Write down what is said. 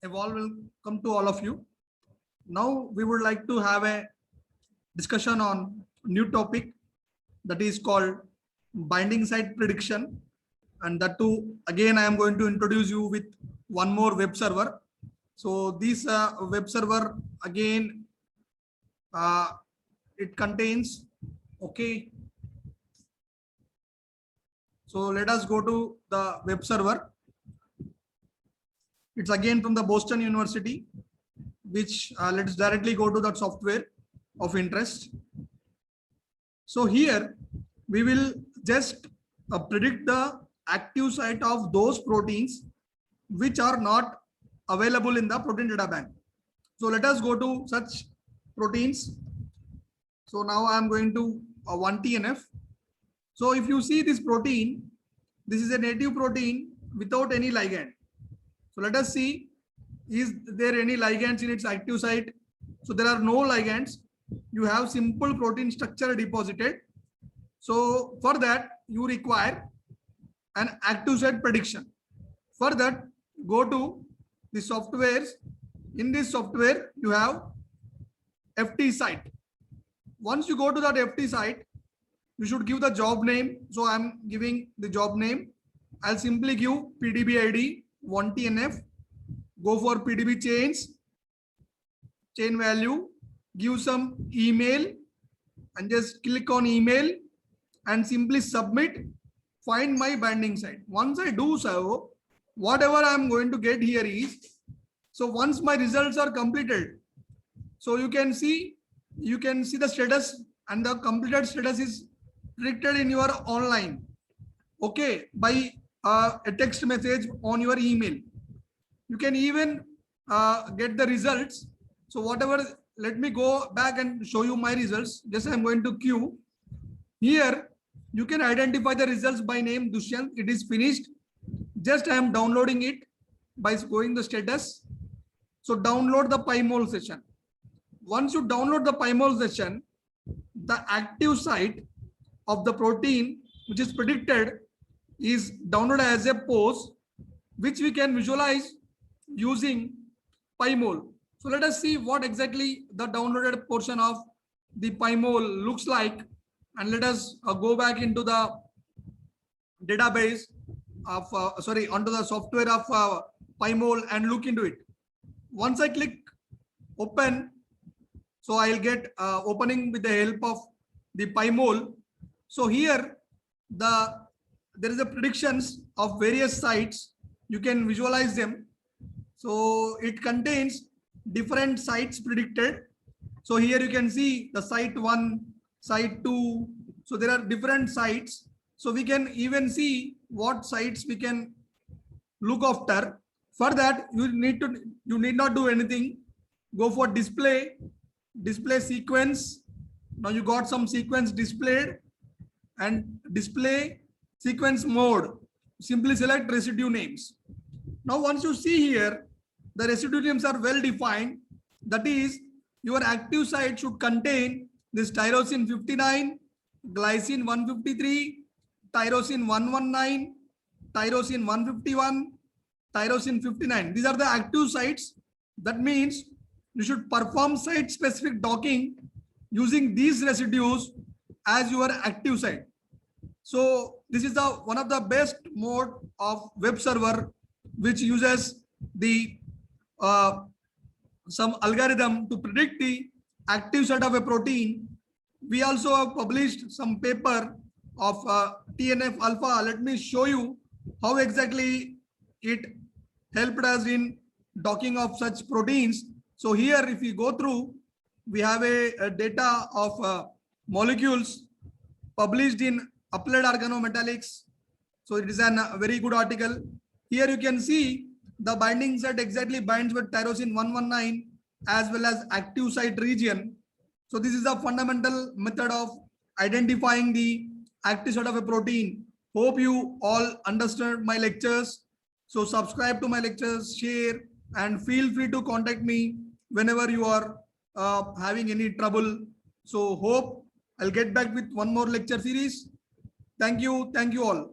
A warm welcome to all of you. Now we would like to have a discussion on new topic that is called binding site prediction, and that too again I am going to introduce you with one more web server. So this web server again it contains okay. So let us go to the web server. It's again from the Boston University, which let's directly go to that software of interest. So here we will just predict the active site of those proteins which are not available in the protein data bank. So let us go to such proteins. So now I am going to 1TNF. So if you see this protein, this is a native protein without any ligand. So let us see, is there any ligands in its active site? So there are no ligands. You have simple protein structure deposited. So for that, you require an active site prediction. For that, go to the softwares. In this software, you have FT site. Once you go to that FT site, you should give the job name. So I'm giving the job name. I'll simply give PDB ID 1TNF. Go for PDB chain value, give some email and just click on email and simply submit, find my binding site. Once I do so, whatever I'm going to get here is, so once my results are completed, so you can see the status, and the completed status is predicted in your online, okay, by a text message on your email. You can even get the results. So whatever, let me go back and show you my results. Just I'm going to queue. Here you can identify the results by name Dushyant. It is finished. Just I am downloading it by going the status. So download the PyMol session. Once you download the PyMol session, the active site of the protein which is predicted is downloaded as a pose, which we can visualize using PyMol. So let us see what exactly the downloaded portion of the PyMol looks like, and let us go back into the database of onto the software of PyMol and look into it. Once I click open, so I'll get opening with the help of the PyMol. So here there is a predictions of various sites. You can visualize them. So it contains different sites predicted. So here you can see the site 1, site 2. So there are different sites. So we can even see what sites we can look after. For that, you need not do anything. Go for display sequence. Now you got some sequence displayed, and display sequence mode. Simply select residue names. Now once you see here, the residue names are well defined. That is, your active site should contain this tyrosine 59, glycine 153, tyrosine 119, tyrosine 151, tyrosine 59. These are the active sites. That means you should perform site specific docking using these residues as your active site. So this is one of the best mode of web server which uses the some algorithm to predict the active site of a protein. We also have published some paper of TNF alpha. Let me show you how exactly it helped us in docking of such proteins. So here, if we go through, we have a data of molecules published in Applied Organometallics. So it is a very good article. Here you can see the binding site exactly binds with tyrosine 119 as well as active site region. So this is a fundamental method of identifying the active site of a protein. Hope you all understood my lectures. So subscribe to my lectures, share, and feel free to contact me whenever you are having any trouble. So hope I'll get back with one more lecture series. Thank you all.